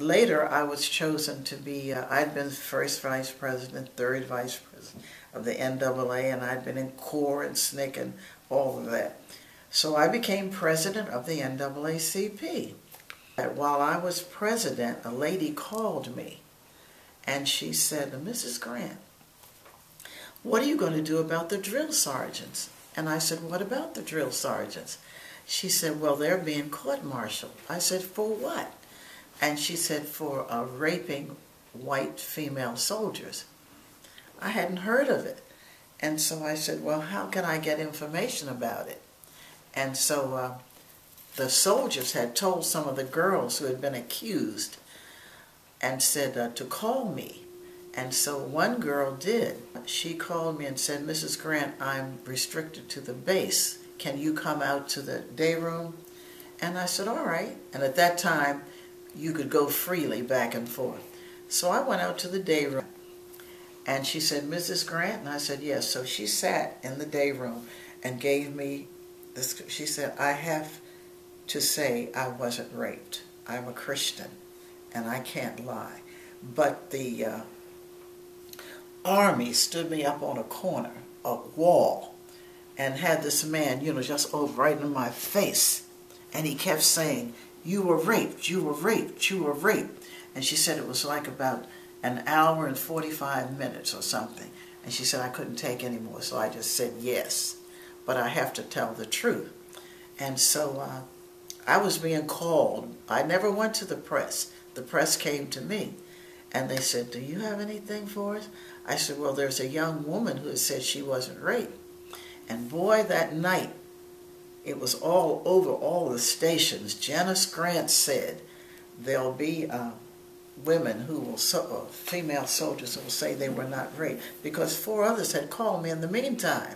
later I was chosen to be, I'd been first vice president, third vice president of the NAA, and I'd been in CORE and SNCC and all of that. So I became president of the NAACP. While I was president, a lady called me and she said, "Mrs. Grant, what are you going to do about the drill sergeants?" And I said, "What about the drill sergeants?" She said, "Well, they're being court-martialed." I said, "For what?" And she said, "For raping white female soldiers." I hadn't heard of it. And so I said, "Well, how can I get information about it?" And so the soldiers had told some of the girls who had been accused and said to call me. And so one girl did. She called me and said, "Mrs. Grant, I'm restricted to the base. Can you come out to the day room?" And I said, "All right." And at that time, you could go freely back and forth. So I went out to the day room. And she said, "Mrs. Grant?" And I said, "Yes." So she sat in the day room and gave me this. She said, "I have to say I wasn't raped. I'm a Christian and I can't lie. But the Army stood me up on a corner, a wall, and had this man, just over right in my face. And he kept saying, 'You were raped, you were raped, you were raped.'" And she said it was like about an hour and 45 minutes or something. And she said I couldn't take any more, so I just said yes. But I have to tell the truth. And so I was being called. I never went to the press. The press came to me. And they said, "Do you have anything for us?" I said, "Well, there's a young woman who said she wasn't raped." And boy, that night, it was all over all the stations. Janice Grant said, "There'll be women who will, female soldiers who will say they were not raped," because 4 others had called me in the meantime.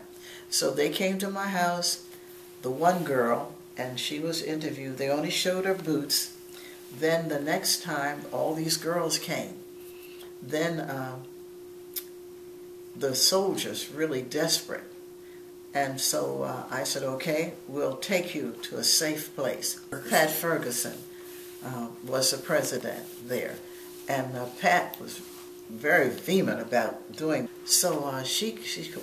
So they came to my house, the one girl, and she was interviewed. They only showed her boots. Then the next time, all these girls came. Then the soldiers, really desperate. And so I said, "Okay, we'll take you to a safe place." Pat Ferguson was the president there. And Pat was very vehement about doing. So she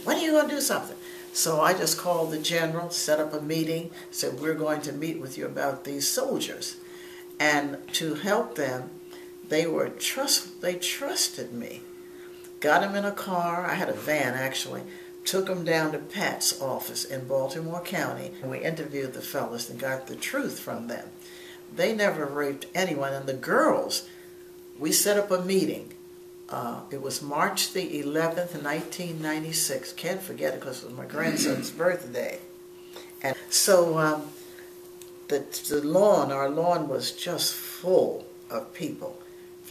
"When are you going to do something?" So I just called the general, set up a meeting, said, "We're going to meet with you about these soldiers." And to help them, they trusted me. Got them in a car. I had a van, actually. Took them down to Pat's office in Baltimore County. And we interviewed the fellas and got the truth from them. They never raped anyone. And the girls, we set up a meeting. It was March the 11th, 1996. Can't forget it because it was my grandson's birthday. And so our lawn was just full of people.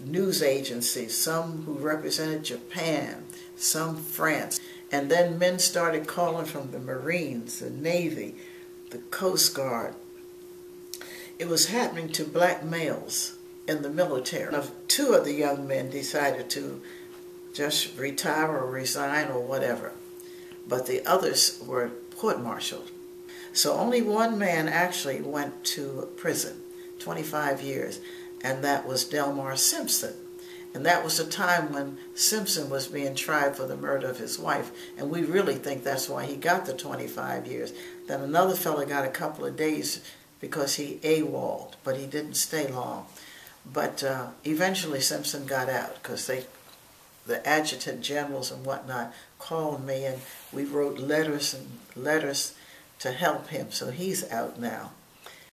News agencies, some who represented Japan, some France. And then men started calling from the Marines, the Navy, the Coast Guard. It was happening to black males in the military. 2 of the young men decided to just retire or resign or whatever, but the others were court-martialed. So only one man actually went to prison, 25 years, and that was Delmar Simpson. And that was the time when Simpson was being tried for the murder of his wife, and we really think that's why he got the 25 years. Then another fellow got a couple of days because he AWOL'd, but he didn't stay long. But eventually Simpson got out because the adjutant generals and whatnot called me, and we wrote letters and letters to help him. So he's out now.